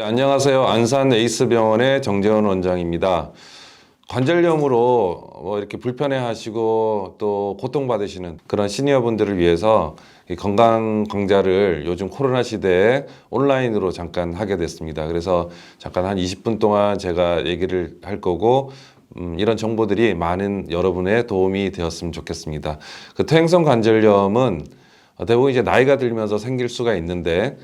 안녕하세요. 안산 에이스병원의 정재원 원장입니다. 관절염으로 이렇게 불편해하시고 또 고통받으시는 그런 시니어분들을 위해서 이 건강 강좌를 요즘 코로나 시대에 온라인으로 잠깐 하게 됐습니다. 그래서 잠깐 한 20분 동안 제가 얘기를 할 거고 이런 정보들이 많은 여러분의 도움이 되었으면 좋겠습니다. 그 퇴행성 관절염은 대부분 이제 나이가 들면서 생길 수가 있는데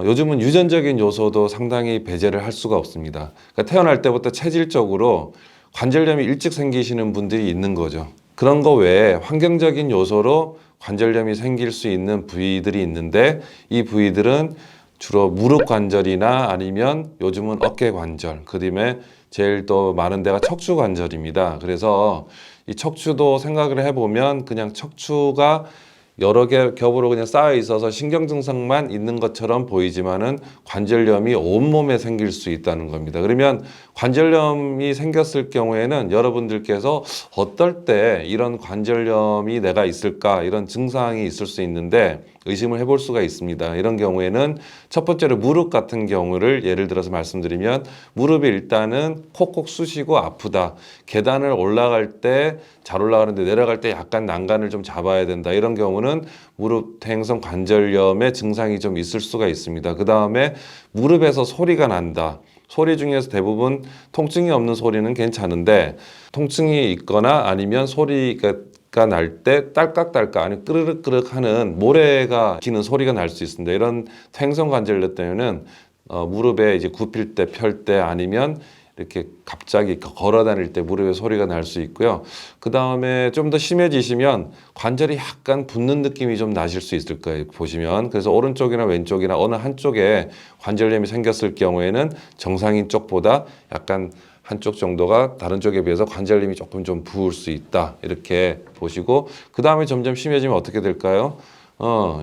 요즘은 유전적인 요소도 상당히 배제를 할 수가 없습니다. 그러니까 태어날 때부터 체질적으로 관절염이 일찍 생기시는 분들이 있는 거죠. 그런 거 외에 환경적인 요소로 관절염이 생길 수 있는 부위들이 있는데 이 부위들은 주로 무릎 관절이나 아니면 요즘은 어깨 관절, 그다음에 제일 또 많은 데가 척추 관절입니다. 그래서 이 척추도 생각을 해보면 그냥 척추가 여러 개 겹으로 그냥 쌓여 있어서 신경 증상만 있는 것처럼 보이지만은 관절염이 온몸에 생길 수 있다는 겁니다. 그러면 관절염이 생겼을 경우에는 여러분들께서 어떨 때 이런 관절염이 내가 있을까 이런 증상이 있을 수 있는데 의심을 해볼 수가 있습니다. 이런 경우에는 첫 번째로 무릎 같은 경우를 예를 들어서 말씀드리면 무릎이 일단은 콕콕 쑤시고 아프다. 계단을 올라갈 때 잘 올라가는데 내려갈 때 약간 난간을 좀 잡아야 된다. 이런 경우는 무릎 퇴행성 관절염의 증상이 좀 있을 수가 있습니다. 그 다음에 무릎에서 소리가 난다. 소리 중에서 대부분 통증이 없는 소리는 괜찮은데 통증이 있거나 아니면 소리가 날 때 딸깍딸깍 아니 끄르륵끄르륵 하는 모래가 기는 소리가 날 수 있습니다. 이런 퇴행성 관절염 때문에는 무릎에 이제 굽힐 때, 펼 때 아니면 이렇게 갑자기 걸어 다닐 때 무릎에 소리가 날 수 있고요. 그 다음에 좀 더 심해지시면 관절이 약간 붓는 느낌이 좀 나실 수 있을 거예요. 보시면. 그래서 오른쪽이나 왼쪽이나 어느 한쪽에 관절염이 생겼을 경우에는 정상인 쪽보다 약간 한쪽 정도가 다른 쪽에 비해서 관절염이 조금 좀 부을 수 있다. 이렇게 보시고 그 다음에 점점 심해지면 어떻게 될까요?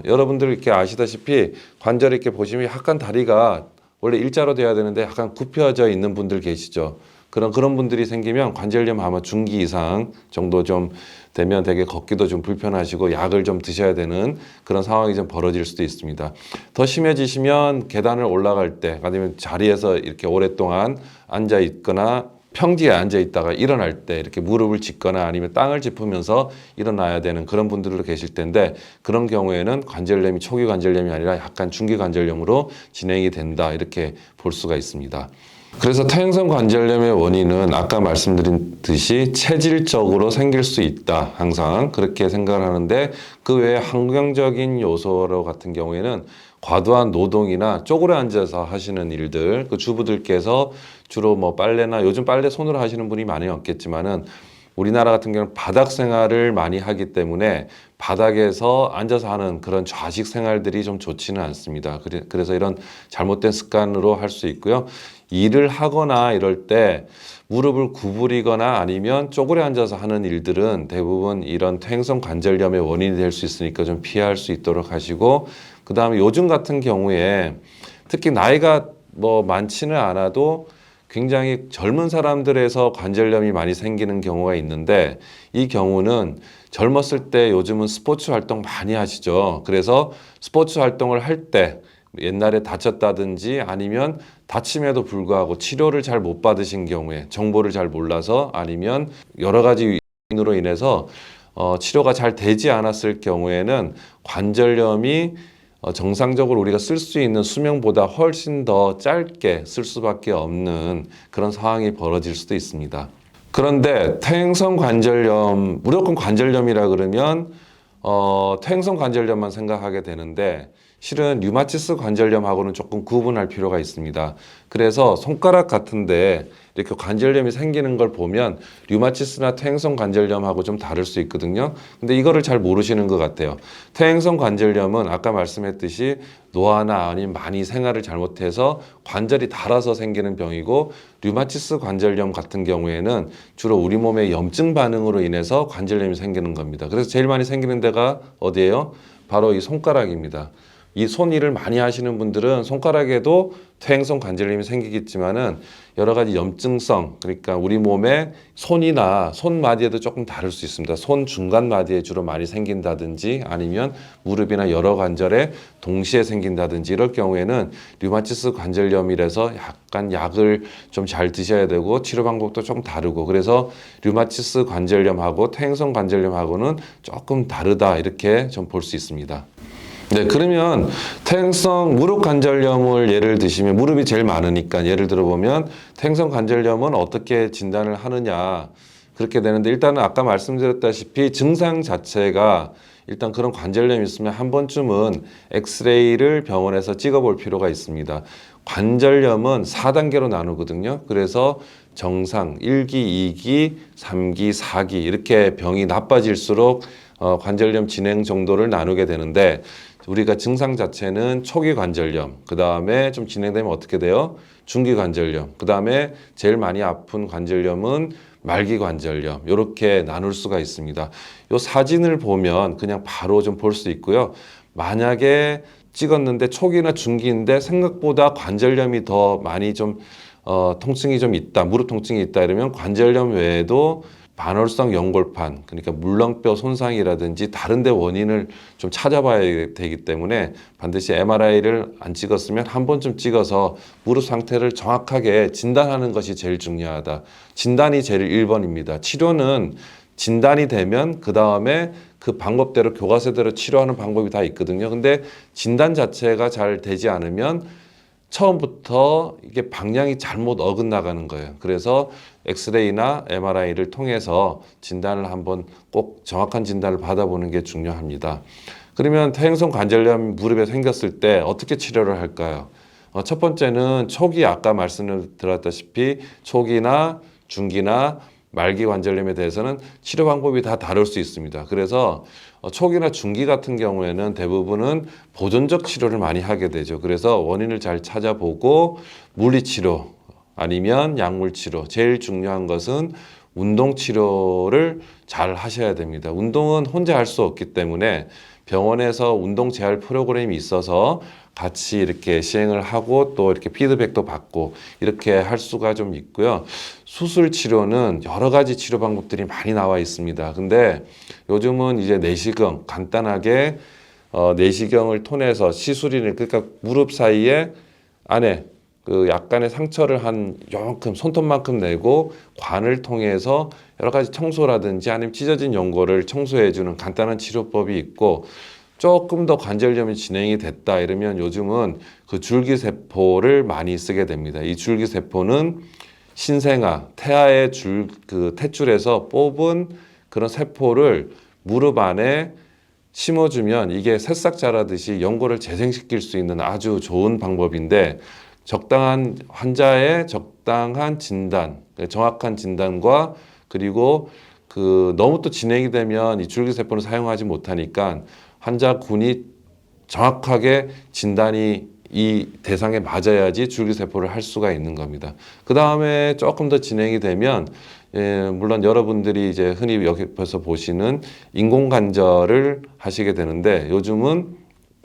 여러분들 이렇게 아시다시피 관절 이렇게 보시면 약간 다리가 원래 일자로 돼야 되는데 약간 굽혀져 있는 분들 계시죠. 그런 분들이 생기면 관절염 아마 중기 이상 정도 좀 되면 되게 걷기도 좀 불편하시고 약을 좀 드셔야 되는 그런 상황이 좀 벌어질 수도 있습니다. 더 심해지시면 계단을 올라갈 때 아니면 자리에서 이렇게 오랫동안 앉아 있거나 평지에 앉아 있다가 일어날 때 이렇게 무릎을 짚거나 아니면 땅을 짚으면서 일어나야 되는 그런 분들도 계실 텐데 그런 경우에는 관절염이 초기 관절염이 아니라 약간 중기 관절염으로 진행이 된다 이렇게 볼 수가 있습니다. 그래서 퇴행성 관절염의 원인은 아까 말씀드린 듯이 체질적으로 생길 수 있다. 항상 그렇게 생각을 하는데 그 외에 환경적인 요소로 같은 경우에는 과도한 노동이나 쪼그려 앉아서 하시는 일들, 그 주부들께서 주로 뭐 빨래나 요즘 빨래 손으로 하시는 분이 많이 없겠지만은 우리나라 같은 경우는 바닥 생활을 많이 하기 때문에 바닥에서 앉아서 하는 그런 좌식 생활들이 좀 좋지는 않습니다. 그래서 이런 잘못된 습관으로 할 수 있고요. 일을 하거나 이럴 때 무릎을 구부리거나 아니면 쪼그려 앉아서 하는 일들은 대부분 이런 퇴행성 관절염의 원인이 될 수 있으니까 좀 피할 수 있도록 하시고 그 다음에 요즘 같은 경우에 특히 나이가 뭐 많지는 않아도 굉장히 젊은 사람들에서 관절염이 많이 생기는 경우가 있는데 이 경우는 젊었을 때 요즘은 스포츠 활동 많이 하시죠. 그래서 스포츠 활동을 할 때 옛날에 다쳤다든지 아니면 다침에도 불구하고 치료를 잘 못 받으신 경우에 정보를 잘 몰라서 아니면 여러 가지 요인으로 인해서 치료가 잘 되지 않았을 경우에는 관절염이 정상적으로 우리가 쓸 수 있는 수명보다 훨씬 더 짧게 쓸 수밖에 없는 그런 상황이 벌어질 수도 있습니다. 그런데 퇴행성 관절염, 무조건 관절염이라 그러면 퇴행성 관절염만 생각하게 되는데 실은 류마티스 관절염하고는 조금 구분할 필요가 있습니다. 그래서 손가락 같은데 이렇게 관절염이 생기는 걸 보면 류마티스나 퇴행성 관절염하고 좀 다를 수 있거든요. 근데 이거를 잘 모르시는 것 같아요. 퇴행성 관절염은 아까 말씀했듯이 노화나 아니면 많이 생활을 잘못해서 관절이 닳아서 생기는 병이고 류마티스 관절염 같은 경우에는 주로 우리 몸의 염증 반응으로 인해서 관절염이 생기는 겁니다. 그래서 제일 많이 생기는 데가 어디예요? 바로 이 손가락입니다. 이 손 일을 많이 하시는 분들은 손가락에도 퇴행성 관절염이 생기겠지만은 여러 가지 염증성, 그러니까 우리 몸의 손이나 손마디에도 조금 다를 수 있습니다. 손 중간 마디에 주로 많이 생긴다든지 아니면 무릎이나 여러 관절에 동시에 생긴다든지 이럴 경우에는 류마티스 관절염이라서 약간 약을 좀 잘 드셔야 되고 치료 방법도 조금 다르고, 그래서 류마티스 관절염하고 퇴행성 관절염하고는 조금 다르다 이렇게 좀 볼 수 있습니다. 네, 그러면 퇴행성 무릎 관절염을 예를 드시면 무릎이 제일 많으니까 예를 들어 보면 퇴행성 관절염은 어떻게 진단을 하느냐 그렇게 되는데, 일단은 아까 말씀드렸다시피 증상 자체가 일단 그런 관절염이 있으면 한 번쯤은 엑스레이를 병원에서 찍어볼 필요가 있습니다. 관절염은 4단계로 나누거든요. 그래서 정상 1기, 2기, 3기, 4기 이렇게 병이 나빠질수록 관절염 진행 정도를 나누게 되는데, 우리가 증상 자체는 초기 관절염, 그 다음에 좀 진행되면 어떻게 돼요? 중기 관절염, 그 다음에 제일 많이 아픈 관절염은 말기 관절염, 이렇게 나눌 수가 있습니다. 이 사진을 보면 그냥 바로 좀 볼 수 있고요. 만약에 찍었는데 초기나 중기인데 생각보다 관절염이 더 많이 좀 통증이 좀 있다, 무릎 통증이 있다 이러면 관절염 외에도 반월성 연골판, 그러니까 물렁뼈 손상이라든지 다른 데 원인을 좀 찾아봐야 되기 때문에 반드시 MRI를 안 찍었으면 한 번쯤 찍어서 무릎 상태를 정확하게 진단하는 것이 제일 중요하다. 진단이 제일 1번입니다. 치료는 진단이 되면 그 다음에 그 방법대로 교과서대로 치료하는 방법이 다 있거든요. 근데 진단 자체가 잘 되지 않으면 처음부터 이게 방향이 잘못 어긋나가는 거예요. 그래서 엑스레이나 MRI를 통해서 진단을 한번 꼭 정확한 진단을 받아보는 게 중요합니다. 그러면 퇴행성 관절염 무릎에 생겼을 때 어떻게 치료를 할까요? 첫 번째는 초기, 아까 말씀을 드렸다시피 초기나 중기나 말기 관절염에 대해서는 치료 방법이 다 다를 수 있습니다. 그래서 초기나 중기 같은 경우에는 대부분은 보존적 치료를 많이 하게 되죠. 그래서 원인을 잘 찾아보고 물리치료 아니면 약물치료, 제일 중요한 것은 운동치료를 잘 하셔야 됩니다. 운동은 혼자 할 수 없기 때문에 병원에서 운동 재활 프로그램이 있어서 같이 이렇게 시행을 하고 또 이렇게 피드백도 받고 이렇게 할 수가 좀 있고요. 수술 치료는 여러 가지 치료 방법들이 많이 나와 있습니다. 근데 요즘은 이제 내시경, 간단하게 내시경을 통해서 시술인을, 그러니까 무릎 사이에 안에 그 약간의 상처를 한 요만큼 손톱만큼 내고 관을 통해서 여러 가지 청소라든지 아니면 찢어진 연골을 청소해주는 간단한 치료법이 있고, 조금 더 관절염이 진행이 됐다 이러면 요즘은 그 줄기세포를 많이 쓰게 됩니다. 이 줄기세포는 신생아, 태아의 그 탯줄에서 뽑은 그런 세포를 무릎 안에 심어주면 이게 새싹 자라듯이 연골을 재생시킬 수 있는 아주 좋은 방법인데, 적당한 환자의 적당한 진단, 정확한 진단과 그리고 그 너무 또 진행이 되면 이 줄기세포를 사용하지 못하니까 환자군이 정확하게 진단이 이 대상에 맞아야지 줄기세포를 할 수가 있는 겁니다. 그 다음에 조금 더 진행이 되면 물론 여러분들이 이제 흔히 여기서 보시는 인공관절을 하시게 되는데, 요즘은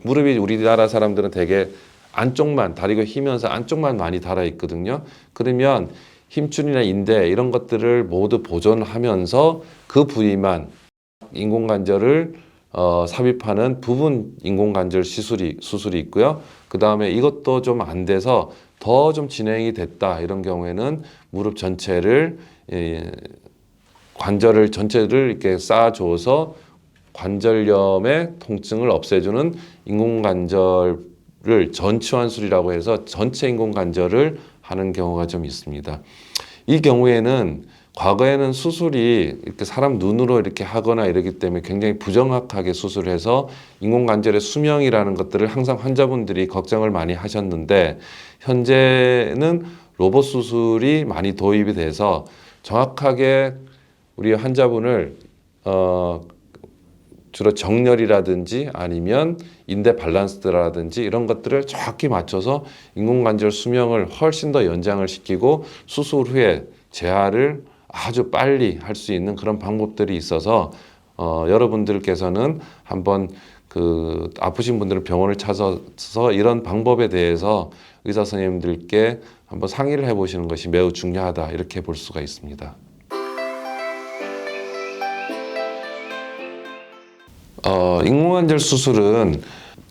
무릎이 우리나라 사람들은 되게 안쪽만 다리가 휘면서 안쪽만 많이 달아 있거든요. 그러면 힘줄이나 인대 이런 것들을 모두 보존하면서 그 부위만 인공관절을 삽입하는 부분 인공관절 수술이 있고요. 그 다음에 이것도 좀 안 돼서 더 좀 진행이 됐다 이런 경우에는 무릎 전체를 관절을 전체를 이렇게 쌓아줘서 관절염의 통증을 없애주는 인공관절을 전치환술이라고 해서 전체 인공관절을 하는 경우가 좀 있습니다. 이 경우에는 과거에는 수술이 이렇게 사람 눈으로 이렇게 하거나 이러기 때문에 굉장히 부정확하게 수술해서 인공관절의 수명이라는 것들을 항상 환자분들이 걱정을 많이 하셨는데, 현재는 로봇 수술이 많이 도입이 돼서 정확하게 우리 환자분을 주로 정렬이라든지 아니면 인대 밸런스라든지 이런 것들을 정확히 맞춰서 인공관절 수명을 훨씬 더 연장을 시키고 수술 후에 재활을 아주 빨리 할 수 있는 그런 방법들이 있어서 여러분들께서는 한번 아프신 분들은 병원을 찾아서 이런 방법에 대해서 의사 선생님들께 한번 상의를 해보시는 것이 매우 중요하다, 이렇게 볼 수가 있습니다. 인공관절 수술은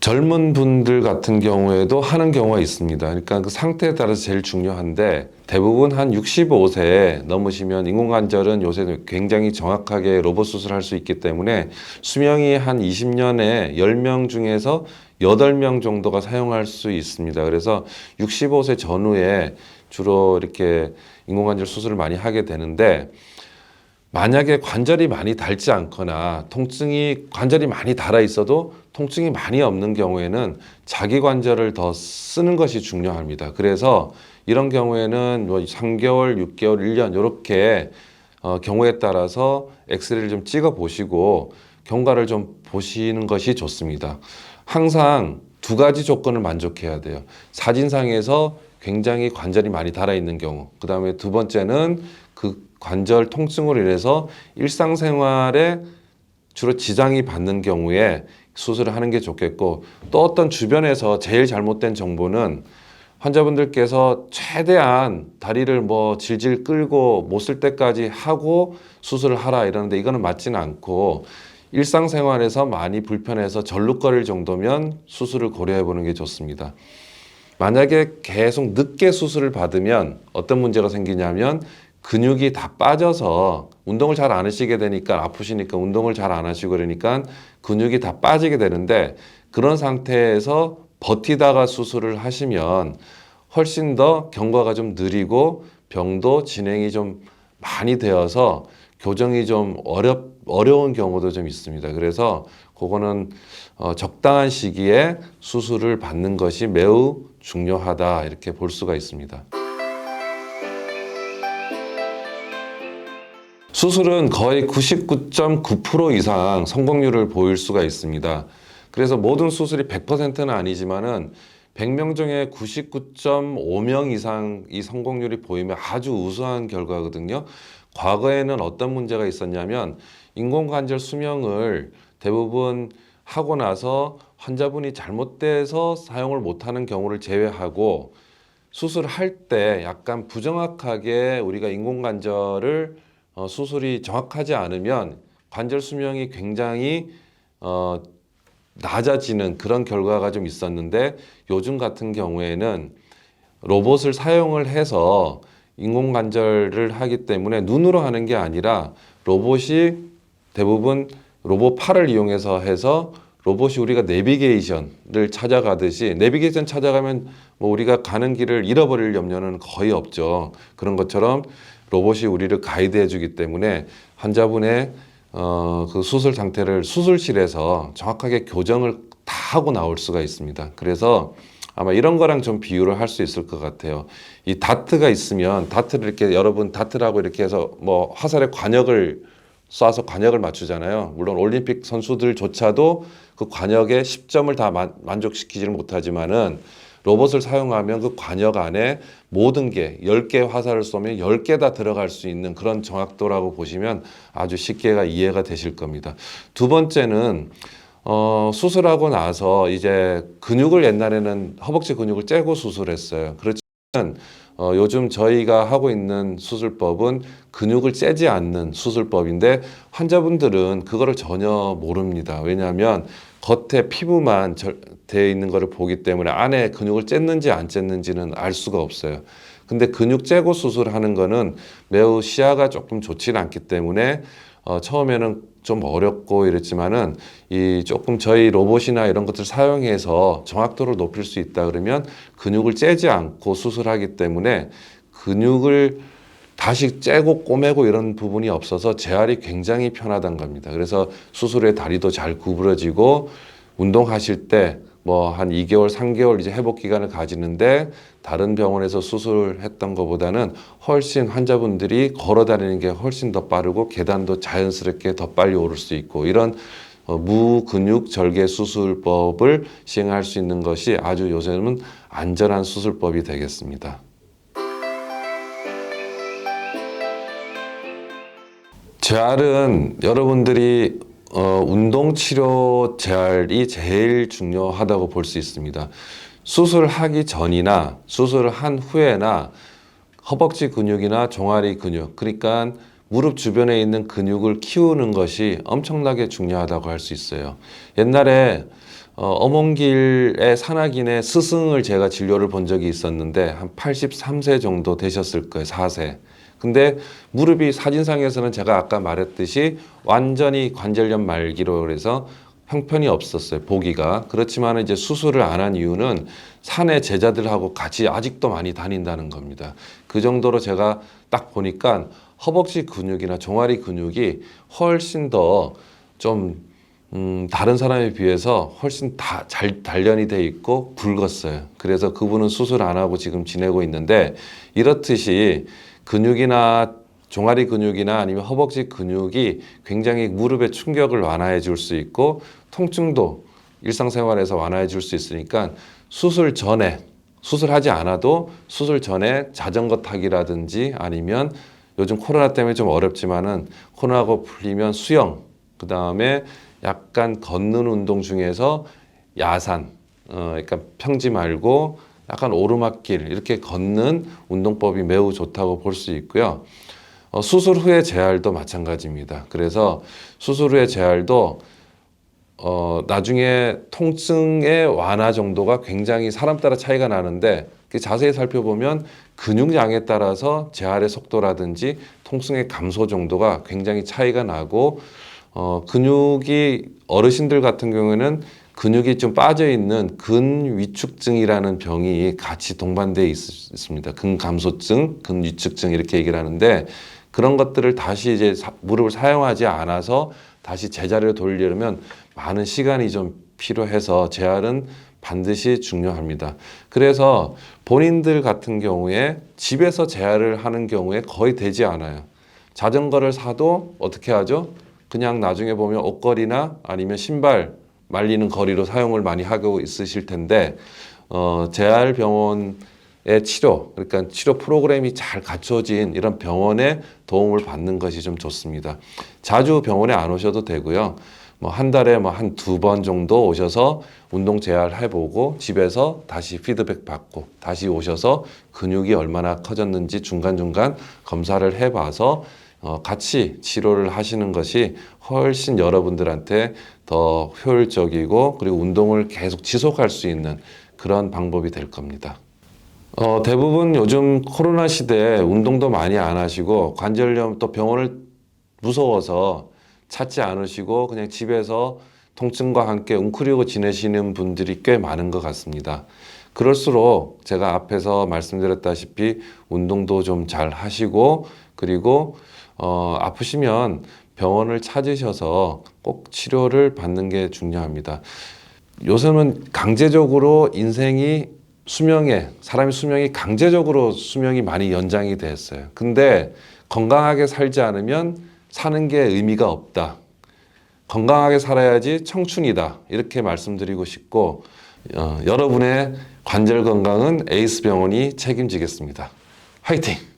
젊은 분들 같은 경우에도 하는 경우가 있습니다. 그러니까 그 상태에 따라서 제일 중요한데, 대부분 한 65세 넘으시면 인공관절은 요새 굉장히 정확하게 로봇 수술할 수 있기 때문에 수명이 한 20년에 10명 중에서 8명 정도가 사용할 수 있습니다. 그래서 65세 전후에 주로 이렇게 인공관절 수술을 많이 하게 되는데, 만약에 관절이 많이 닳지 않거나 관절이 많이 닳아 있어도 통증이 많이 없는 경우에는 자기 관절을 더 쓰는 것이 중요합니다. 그래서 이런 경우에는 뭐 3개월, 6개월, 1년 이렇게 경우에 따라서 엑스레이를 좀 찍어 보시고 경과를 좀 보시는 것이 좋습니다. 항상 두 가지 조건을 만족해야 돼요. 사진상에서 굉장히 관절이 많이 닳아 있는 경우, 그 다음에 두 번째는 그 관절 통증으로 인해서 일상생활에 주로 지장이 받는 경우에 수술을 하는 게 좋겠고, 또 어떤 주변에서 제일 잘못된 정보는 환자분들께서 최대한 다리를 뭐 질질 끌고 못 쓸 때까지 하고 수술을 하라 이러는데, 이거는 맞지는 않고 일상생활에서 많이 불편해서 절룩거릴 정도면 수술을 고려해 보는 게 좋습니다. 만약에 계속 늦게 수술을 받으면 어떤 문제가 생기냐면, 근육이 다 빠져서 운동을 잘 안 하시게 되니까, 아프시니까 운동을 잘 안 하시고 그러니까 근육이 다 빠지게 되는데, 그런 상태에서 버티다가 수술을 하시면 훨씬 더 경과가 좀 느리고 병도 진행이 좀 많이 되어서 교정이 좀 어려운 경우도 좀 있습니다. 그래서 그거는 적당한 시기에 수술을 받는 것이 매우 중요하다, 이렇게 볼 수가 있습니다. 수술은 거의 99.9% 이상 성공률을 보일 수가 있습니다. 그래서 모든 수술이 100%는 아니지만은 100명 중에 99.5명 이상 이 성공률이 보이면 아주 우수한 결과거든요. 과거에는 어떤 문제가 있었냐면, 인공관절 수명을 대부분 하고 나서 환자분이 잘못돼서 사용을 못하는 경우를 제외하고, 수술할 때 약간 부정확하게 우리가 인공관절을 수술이 정확하지 않으면 관절 수명이 굉장히 낮아지는 그런 결과가 좀 있었는데, 요즘 같은 경우에는 로봇을 사용을 해서 인공관절을 하기 때문에 눈으로 하는 게 아니라 로봇이 대부분 로봇 팔을 이용해서 해서, 로봇이 우리가 내비게이션을 찾아가듯이, 내비게이션 찾아가면 뭐 우리가 가는 길을 잃어버릴 염려는 거의 없죠. 그런 것처럼 로봇이 우리를 가이드해 주기 때문에 환자분의 그 수술 상태를 수술실에서 정확하게 교정을 다 하고 나올 수가 있습니다. 그래서 아마 이런 거랑 좀 비유를 할 수 있을 것 같아요. 이 다트가 있으면, 다트를 이렇게 여러분 다트라고 이렇게 해서 뭐 화살에 관역을 쏴서 관역을 맞추잖아요. 물론 올림픽 선수들조차도 그 관역의 10점을 다 만족시키지는 못하지만은, 로봇을 사용하면 그 관역 안에 모든 게 10개 화살을 쏘면 10개 다 들어갈 수 있는 그런 정확도라고 보시면 아주 쉽게 이해가 되실 겁니다. 두 번째는 수술하고 나서 이제 근육을, 옛날에는 허벅지 근육을 째고 수술했어요. 그렇지만 요즘 저희가 하고 있는 수술법은 근육을 째지 않는 수술법인데, 환자분들은 그거를 전혀 모릅니다. 왜냐하면 겉에 피부만 되어 있는 것을 보기 때문에 안에 근육을 쨌는지 안 쨌는지는 알 수가 없어요. 근데 근육 째고 수술하는 거는 매우 시야가 조금 좋지는 않기 때문에 처음에는 좀 어렵고 이랬지만은, 이 조금 저희 로봇이나 이런 것들 사용해서 정확도를 높일 수 있다 그러면 근육을 째지 않고 수술하기 때문에 근육을 다시 째고 꼬매고 이런 부분이 없어서 재활이 굉장히 편하다는 겁니다. 그래서 수술 후에 다리도 잘 구부러지고, 운동하실 때 뭐 한 2개월, 3개월 이제 회복 기간을 가지는데, 다른 병원에서 수술했던 것보다는 훨씬 환자분들이 걸어 다니는 게 훨씬 더 빠르고, 계단도 자연스럽게 더 빨리 오를 수 있고, 이런 무근육 절개 수술법을 시행할 수 있는 것이 아주 요새는 안전한 수술법이 되겠습니다. 재활은 여러분들이 운동 치료 재활이 제일 중요하다고 볼 수 있습니다. 수술하기 전이나 수술을 한 후에나 허벅지 근육이나 종아리 근육, 그러니까 무릎 주변에 있는 근육을 키우는 것이 엄청나게 중요하다고 할 수 있어요. 옛날에 어몽길의 산악인의 스승을 제가 진료를 본 적이 있었는데 한 83세 정도 되셨을 거예요. 4세. 근데 무릎이 사진상에서는 제가 아까 말했듯이 완전히 관절염 말기로 해서 형편이 없었어요. 보기가. 그렇지만 이제 수술을 안 한 이유는 산에 제자들하고 같이 아직도 많이 다닌다는 겁니다. 그 정도로 제가 딱 보니까 허벅지 근육이나 종아리 근육이 훨씬 더 좀 다른 사람에 비해서 훨씬 잘 단련이 돼 있고 굵었어요. 그래서 그분은 수술 안 하고 지금 지내고 있는데, 이렇듯이 근육이나 종아리 근육이나 아니면 허벅지 근육이 굉장히 무릎의 충격을 완화해 줄 수 있고 통증도 일상생활에서 완화해 줄 수 있으니까 수술 전에, 수술하지 않아도 수술 전에 자전거 타기라든지 아니면 요즘 코로나 때문에 좀 어렵지만은 코로나가 풀리면 수영, 그 다음에 약간 걷는 운동 중에서 야산, 그러니까 평지 말고 약간 오르막길 이렇게 걷는 운동법이 매우 좋다고 볼 수 있고요. 수술 후의 재활도 마찬가지입니다. 그래서 수술 후의 재활도 나중에 통증의 완화 정도가 굉장히 사람 따라 차이가 나는데 자세히 살펴보면 근육량에 따라서 재활의 속도라든지 통증의 감소 정도가 굉장히 차이가 나고 근육이 어르신들 같은 경우에는 근육이 좀 빠져 있는 근위축증이라는 병이 같이 동반되어 있습니다. 근감소증, 근위축증 이렇게 얘기를 하는데 그런 것들을 다시 이제 무릎을 사용하지 않아서 다시 제자리로 돌리려면 많은 시간이 좀 필요해서 재활은 반드시 중요합니다. 그래서 본인들 같은 경우에 집에서 재활을 하는 경우에 거의 되지 않아요. 자전거를 사도 어떻게 하죠? 그냥 나중에 보면 옷걸이나 아니면 신발 말리는 거리로 사용을 많이 하고 있으실 텐데 재활병원의 치료, 그러니까 치료 프로그램이 잘 갖춰진 이런 병원의 도움을 받는 것이 좀 좋습니다. 자주 병원에 안 오셔도 되고요. 뭐 한 달에 뭐 한 2번 정도 오셔서 운동 재활 해보고 집에서 다시 피드백 받고 다시 오셔서 근육이 얼마나 커졌는지 중간중간 검사를 해봐서 같이 치료를 하시는 것이 훨씬 여러분들한테 더 효율적이고 그리고 운동을 계속 지속할 수 있는 그런 방법이 될 겁니다. 대부분 요즘 코로나 시대에 운동도 많이 안 하시고 관절염 또 병원을 무서워서 찾지 않으시고 그냥 집에서 통증과 함께 웅크리고 지내시는 분들이 꽤 많은 것 같습니다. 그럴수록 제가 앞에서 말씀드렸다시피 운동도 좀 잘 하시고 그리고 아프시면 병원을 찾으셔서 꼭 치료를 받는 게 중요합니다. 요새는 강제적으로 사람의 수명이 강제적으로 수명이 많이 연장이 됐어요. 근데 건강하게 살지 않으면 사는 게 의미가 없다. 건강하게 살아야지 청춘이다. 이렇게 말씀드리고 싶고 여러분의 관절 건강은 에이스 병원이 책임지겠습니다. 화이팅!